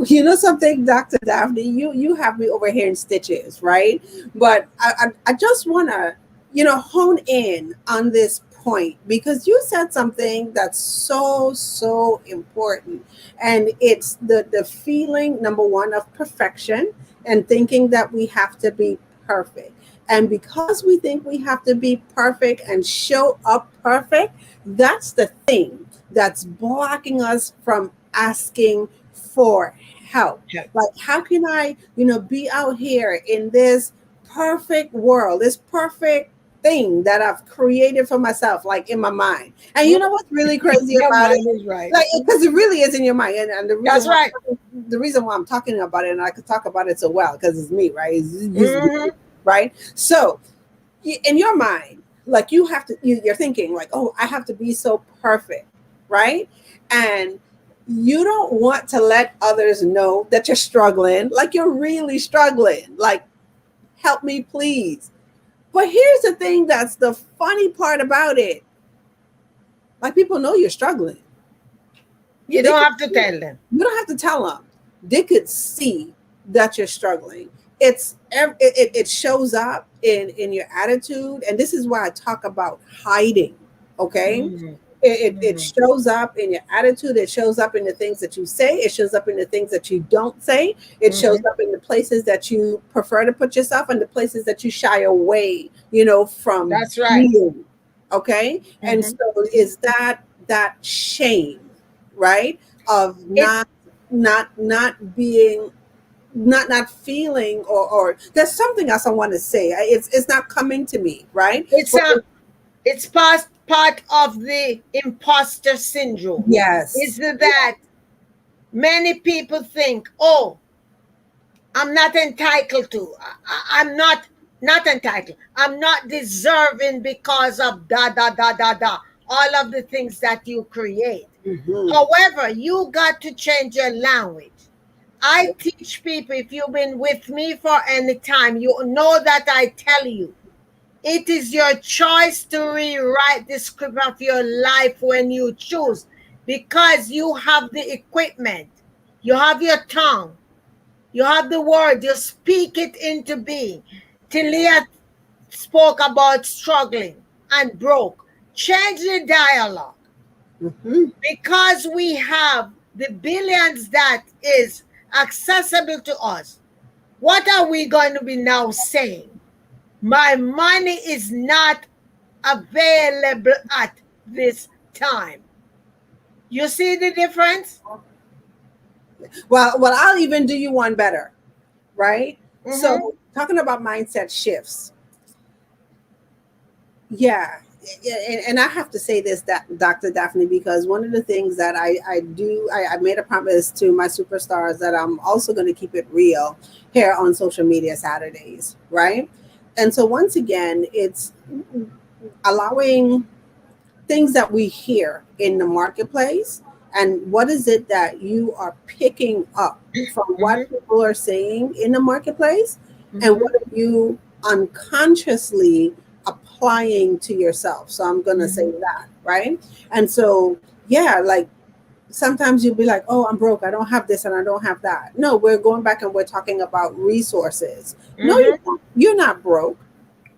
You know something, Dr. Daphne, you have me over here in stitches, right? But I just want to, hone in on this point because you said something that's so important, and it's the feeling, number one, of perfection and thinking that we have to be perfect. And because we think we have to be perfect and show up perfect, that's the thing that's blocking us from asking for help. Yeah. Like, how can I, be out here in this perfect world, this perfect thing that I've created for myself, like in my mind. And you know what's really crazy Your about it? mind is right. Like, because it really is in your mind. And the reason That's why right. the reason why I'm talking about it, and I could talk about it so well, because it's me, right? It's usually me, Hmm. right? So in your mind, like you're thinking like, oh, I have to be so perfect, right? And you don't want to let others know that you're struggling, like you're really struggling, like, help me please. But here's the thing, that's the funny part about it, like, people know you're struggling. You They don't could have to see it. tell them. You don't have to tell them. They could see that you're struggling. It shows up in your attitude, and this is why I talk about hiding. Okay, Mm-hmm. it Mm-hmm. shows up in your attitude. It shows up in the things that you say. It shows up in the things that you don't say. It shows Mm-hmm. up in the places that you prefer to put yourself, and the places that you shy away, from That's right. being. Okay, and Mm-hmm. so is that shame, right? Of It not being, not feeling, or there's something else I want to say. It's not coming to me, right? it's But a it's part of the imposter syndrome. Is yes, yeah, that many people think, oh, I'm not entitled to. I'm not entitled. I'm not deserving because of da da da da da. All of the things that you create. Mm-hmm. However, you got to change your language. I teach people, if you've been with me for any time, you know that I tell you it is your choice to rewrite the script of your life when you choose, because you have the equipment, you have your tongue, you have the word, you speak it into being. Talia spoke about struggling and broke. Change the dialogue, Mm-hmm. because we have the billions that is accessible to us. What are we going to be now saying? My money is not available at this time. You see the difference? Well, I'll even do you one better, right? Mm-hmm. So, talking about mindset shifts, yeah. And I have to say this, that Dr. Daphne, because one of the things that I do, I made a promise to my superstars that I'm also going to keep it real here on social media Saturdays, right? And so, once again, it's allowing things that we hear in the marketplace, and what is it that you are picking up from what Mm-hmm. people are saying in the marketplace, and Mm-hmm. what are you unconsciously applying to yourself. So I'm going to say Mm-hmm. that, right? And so, yeah, like sometimes you'll be like, oh, I'm broke, I don't have this and I don't have that. No, we're going back and we're talking about resources. No, Mm-hmm. you're not broke,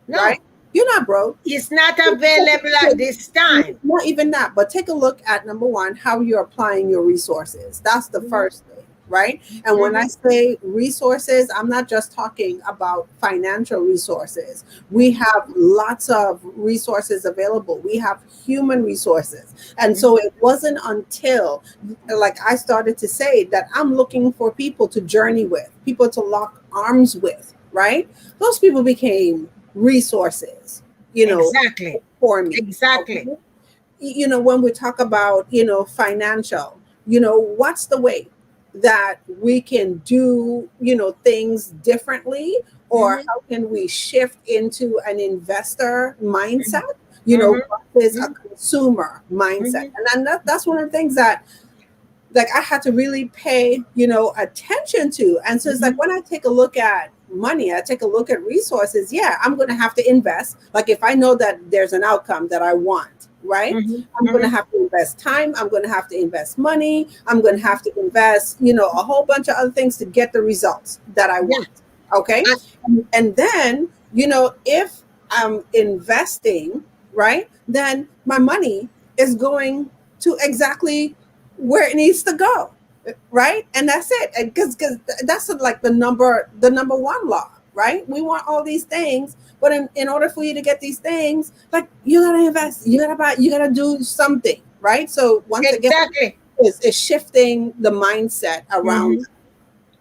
right? No, You're not broke. it's not available at this time. Not even that, but take a look at number one, how you're applying your resources. That's the Mm-hmm. first thing, right? And when I Mm-hmm. say resources, I'm not just talking about financial resources. We have lots of resources available. We have human resources. And so it wasn't until, like I started to say, that I'm looking for people to journey with, people to lock arms with, right? Those people became resources, you know, Exactly. for me. Exactly. Okay. When we talk about, financial, what's the way that we can do, things differentthen, or Mm-hmm. how can we shift into an investor mindset, Mm-hmm. versus a Mm-hmm. consumer mindset. Mm-hmm. And that's one of the things that, like, I had to really pay, attention to. And so it's like, Mm-hmm. when I take a look at money, I take a look at resources, yeah, I'm going to have to invest. Like, if I know that there's an outcome that I want, right? Mm-hmm. I'm going to Mm-hmm. have to invest time. I'm going to have to invest money. I'm going to have to invest, a whole bunch of other things to get the results that I Yeah. want. Okay. And, And then, if I'm investing, right, then my money is going to exactly where it needs to go, right? And that's it. Because that's like the number one law, right? We want all these things, but in order for you to get these things, like, you gotta invest, you gotta buy, you gotta do something, right? So once again, exactly. is shifting the mindset around.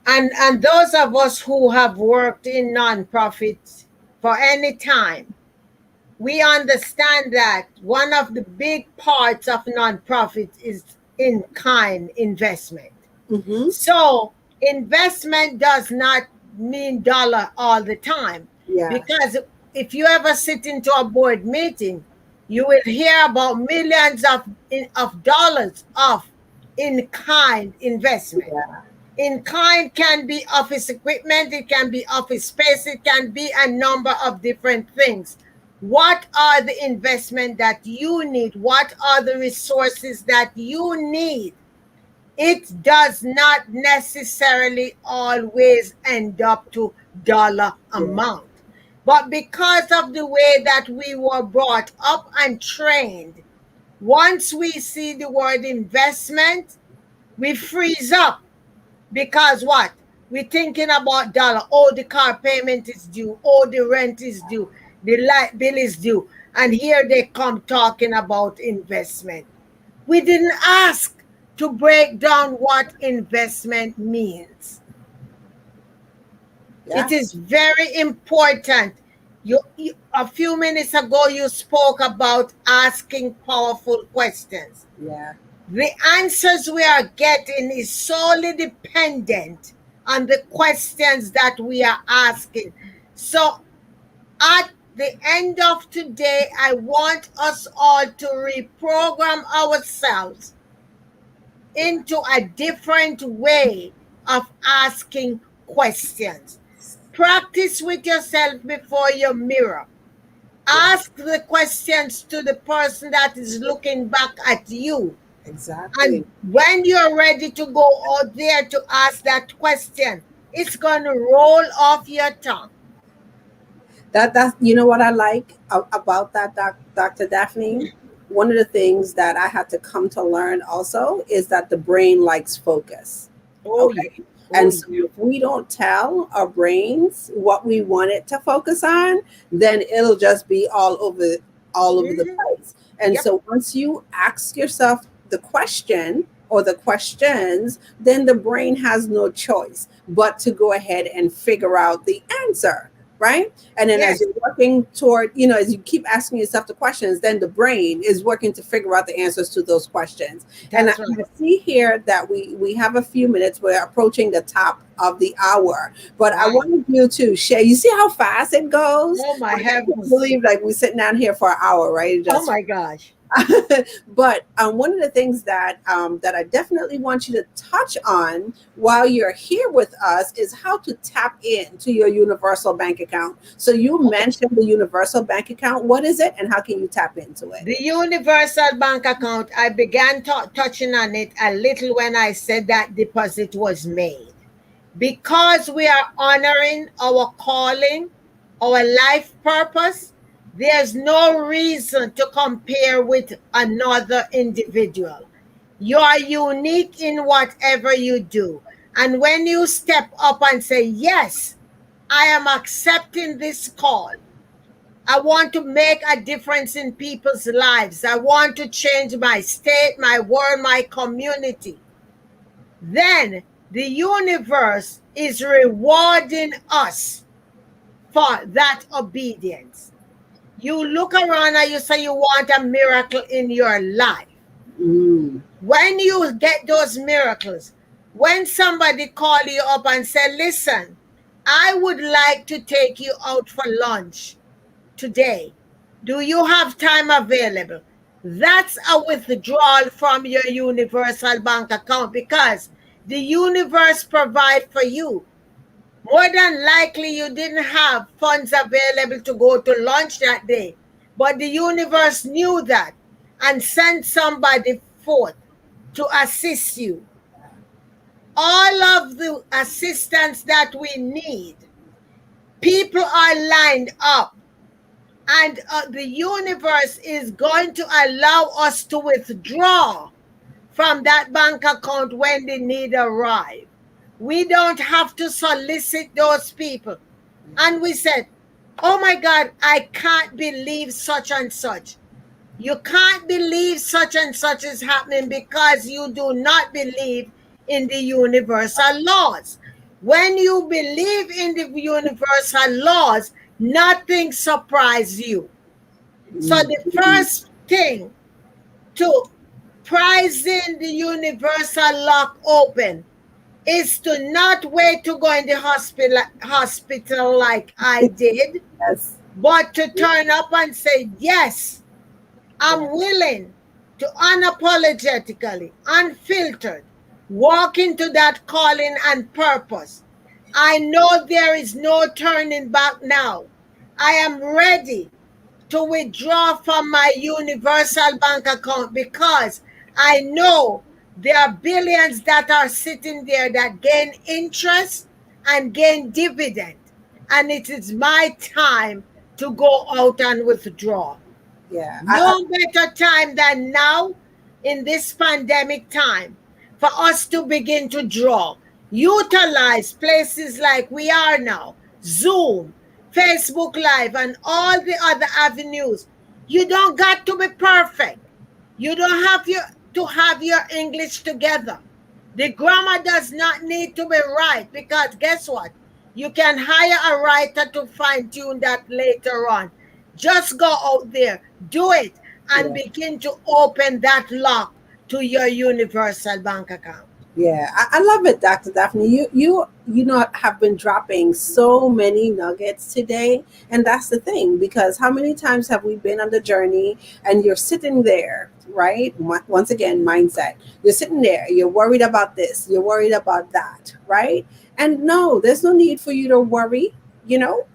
Mm-hmm. And those of us who have worked in nonprofits for any time, we understand that one of the big parts of nonprofits is in kind investment. Mm-hmm. So investment does not mean dollar all the time, Yeah. because if you ever sit into a board meeting, you will hear about millions of dollars of in kind investment. Yeah. In kind can be office equipment, it can be office space, it can be a number of different things. What are the investment that you need? What are the resources that you need? It does not necessarily always end up to dollar Yeah. amount. But because of the way that we were brought up and trained, once we see the word investment, we freeze up. Because what? We're thinking about dollar. Oh, the car payment is due. Oh, the rent is due. The light bill is due. And here they come talking about investment. We didn't ask to break down what investment means. It Yeah. is very important. A few minutes ago, you spoke about asking powerful questions. Yeah. The answers we are getting is solely dependent on the questions that we are asking. So at the end of today, I want us all to reprogram ourselves into a different way of asking questions. Practice with yourself before your mirror. Yeah, Ask the questions to the person that is looking back at you. exactly. And when you're ready to go out there to ask that question, it's going to roll off your tongue. That you know what I like about that, Dr. Daphne. One of the things that I had to come to learn also is that the brain likes focus. Oh, yeah. Okay, Oh, and so yeah. if we don't tell our brains what we want it to focus on, then it'll just be all over the Mhm. place. And Yep. so once you ask yourself the question or the questions, then the brain has no choice but to go ahead and figure out the answer, right? And then as Yes, you're working toward, as you keep asking yourself the questions, then the brain is working to figure out the answers to those questions. And I that's right. see here that we have a few minutes. We're approaching the top of the hour, but I Right. wanted you to share. You see how fast it goes? Oh, my Like, I can't heavens. believe like we're sitting down here for an hour, right? It Oh, just my gosh. but one of the things that I definitely want you to touch on while you're here with us is how to tap into your universal bank account. So you mentioned the universal bank account. What is it, and how can you tap into it? The universal bank account, I began touching on it a little when I said that deposit was made. Because we are honoring our calling, our life purpose, there's no reason to compare with another individual. You are unique in whatever you do. And when you step up and say, yes, I am accepting this call. I want to make a difference in people's lives. I want to change my state, my world, my community. Then the universe is rewarding us for that obedience. You look around and you say you want a miracle in your life. Mm, When you get those miracles, when somebody call you up and say, listen, I would like to take you out for lunch today. Do you have time available? That's a withdrawal from your universal bank account because the universe provide for you. More than likely, you didn't have funds available to go to lunch that day, but the universe knew that and sent somebody forth to assist you. All of the assistance that we need, people are lined up, and the universe is going to allow us to withdraw from that bank account when the need arrive. We don't have to solicit those people. And we said, oh my God, I can't believe such and such. You can't believe such and such is happening because you do not believe in the universal laws. When you believe in the universal laws, nothing surprises you. So mm, the mm. first thing to prizing the universal lock open is to not wait to go in the hospital like I did, Yes. but to turn up and say, yes, I'm Yeah. willing to unapologetically, unfiltered, walk into that calling and purpose. I know there is no turning back now. I am ready to withdraw from my universal bank account because I know there are billions that are sitting there that gain interest and gain dividend. And it is my time to go out and withdraw. Yeah. No better time than now in this pandemic time for us to begin to draw. Utilize places like we are now, Zoom, Facebook Live, and all the other avenues. You don't got to be perfect. You don't have to have your English together. The grammar does not need to be right because guess what? You can hire a writer to fine tune that later on. Just go out there, do it, and Yeah. begin to open that lock to your universal bank account. Yeah, I love it, Dr. Daphne. You know have been dropping so many nuggets today, and that's the thing because how many times have we been on the journey and you're sitting there, right? Once again, mindset. You're sitting there, you're worried about this, you're worried about that, right? And no, there's no need for you to worry,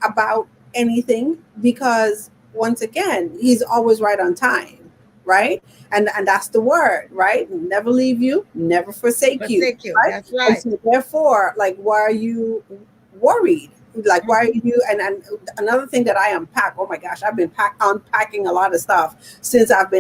about anything because once again, he's always right on time, right? And that's the word, right? Never leave you, never forsake you, Forsake you. right? That's And right. so therefore, like, why are you worried? Like, why are Mhm. you? And another thing that I unpack. Oh my gosh, I've been unpacking a lot of stuff since I've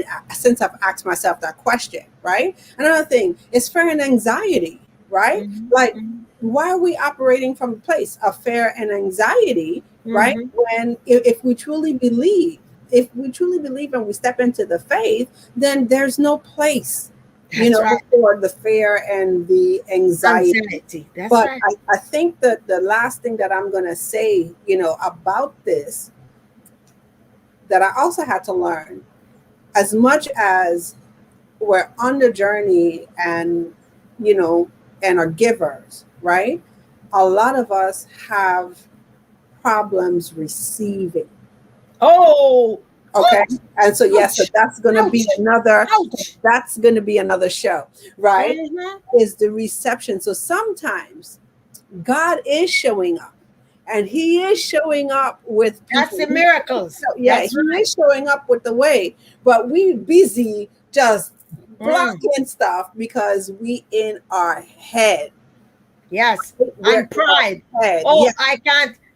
asked myself that question, right? Another thing is fear and anxiety, right? Mhm. Like, Mhm. why are we operating from a place of fear and anxiety, right? Mhm. When if we truly believe and we step into the faith, then there's no place, That's right. for the fear and the anxiety. Anxiety. That's But right. I think that the last thing that I'm going to say, about this, that I also had to learn, as much as we're on the journey you know, and are givers, right? A lot of us have problems receiving. Oh, Okay. And so, yes, so ouch, that's going to be ouch, another, ouch. show, right? Mhm. Is the reception. So sometimes God is showing up and he is showing up with That's people. the miracles. Yeah, That's he right. is showing up with the way, but we busy just Mm. blocking stuff because we in our head. Yes. We're And in our pride. head. Yeah, Oh,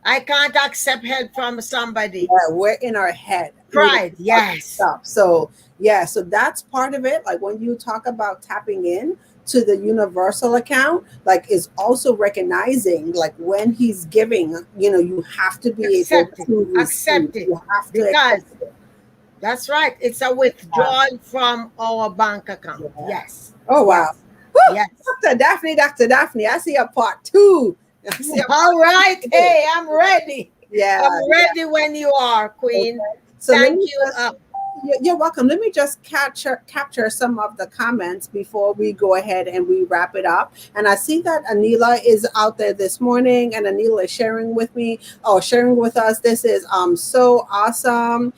I can't accept help from somebody. yeah, we're in our head, Pride. about Yes. stuff. So yeah, so that's part of it. Like when you talk about tapping in to the universal account, like is also recognizing like when he's giving, you have to be able Accept it. to receive. Accept it. You have to Because accept it. that's right. It's a withdrawal from our bank account. Yeah. Yes. Oh wow. Yes. Woo! Yes. Dr. Daphne, I see a part two. I see a All part right. two. Hey, I'm ready. Yeah, I'm yeah. ready when you are, Queen. Okay. So let Thank me you. just, you're welcome. Let me just capture some of the comments before we go ahead and we wrap it up. And I see that Anila is out there this morning, and Anila is sharing with me, or sharing with us. This is so awesome.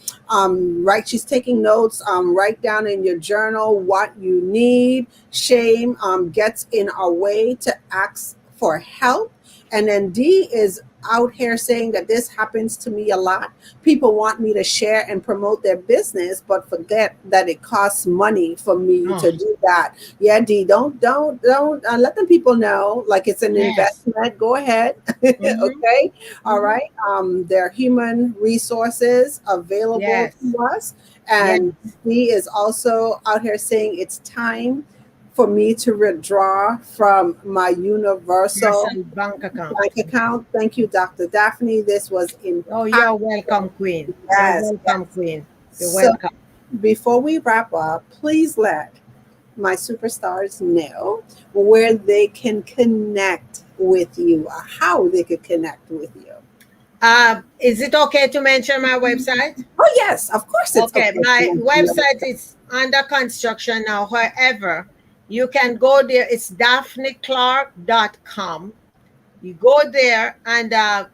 Right, she's taking notes. Write down in your journal what you need. Shame gets in our way to ask for help. And then D is out here saying that this happens to me a lot. People want me to share and promote their business, but forget that it costs money for me Oh, to do that. Yeah, D, don't let them people know like it's an yes. investment. Go ahead. Hmm. Okay. All Hmm. right. There are human resources available Yes. to us. Yes. And D is also out here saying it's time for me to withdraw from my Yes, universal and bank account. bank account. Thank you, Dr. Daphne. This was Oh, impactful. you're welcome, Queen. You're Yes, welcome, yes. Queen. You're So welcome. before we wrap up, please let my superstars know where they can connect with you, or how they could connect with you. Is it okay to mention my website? Oh, yes, of course it's Okay, okay to my mention your website website. is under construction now. However, you can go there. It's daphne clarke.com. You go there and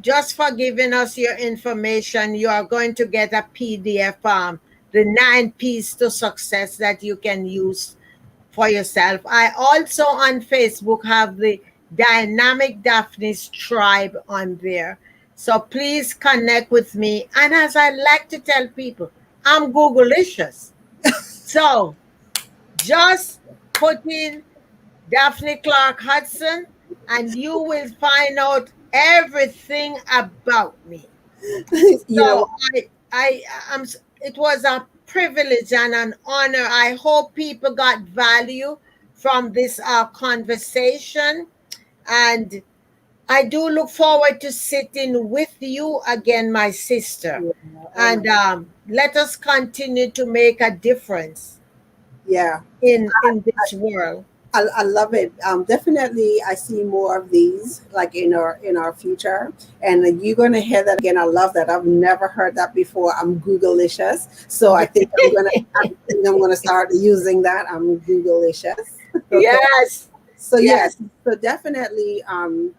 just for giving us your information, you are going to get a PDF, the 9 P's to success that you can use for yourself. I also on Facebook have the Dynamic Daphne's Tribe on there. So please connect with me. And as I like to tell people, I'm Googleicious. So just put in Daphne Clarke Hudson and you will find out everything about me. You know So what? I am. It was a privilege and an honor. I hope people got value from this conversation, and I do look forward to sitting with you again, my sister, Yeah. Oh my. and let us continue to make a difference Yeah. in this world. I love it. Definitely, I see more of these like in our future, and you're gonna hear that again. I love that. I've never heard that before. I'm Googleicious, so I Yeah. think I'm gonna start using that. I'm Googleicious. Okay. Yes. So yes, Yes, so definitely,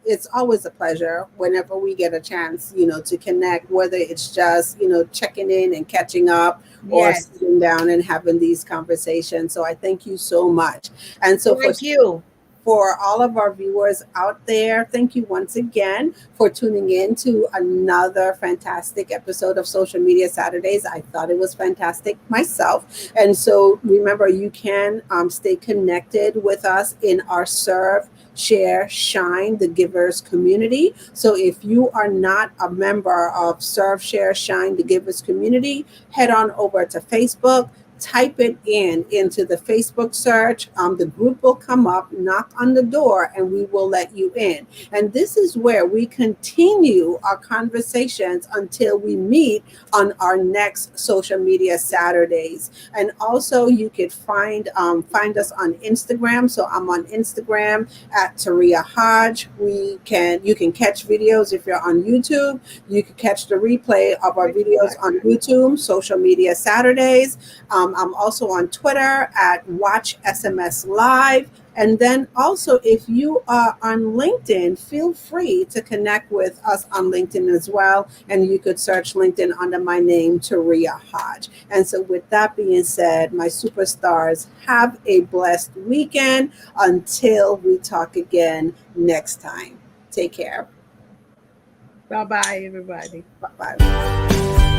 it's always a pleasure whenever we get a chance, to connect, whether it's just, checking in and catching up, or yes. sitting down and having these conversations. So I thank you so much. And so Thank you. for all of our viewers out there, thank you once again for tuning in to another fantastic episode of Social Media Saturdays. I thought it was fantastic myself. And so remember, you can stay connected with us in our Serve, Share, Shine, the Givers community. So if you are not a member of Serve, Share, Shine, the Givers community, head on over to Facebook, type it into the Facebook search. The group will come up, knock on the door, and we will let you in. And this is where we continue our conversations until we meet on our next Social Media Saturdays. And also, you could find us on Instagram. So I'm on Instagram at Taria Hodge. You can catch videos if you're on YouTube. You can catch the replay of our videos on YouTube, Social Media Saturdays. I'm also on Twitter at Watch SMS Live. And then also, if you are on LinkedIn, feel free to connect with us on LinkedIn as well. And you could search LinkedIn under my name, Taria Hodge. And so, with that being said, my superstars, have a blessed weekend until we talk again next time. Take care. Bye bye, everybody. Bye bye.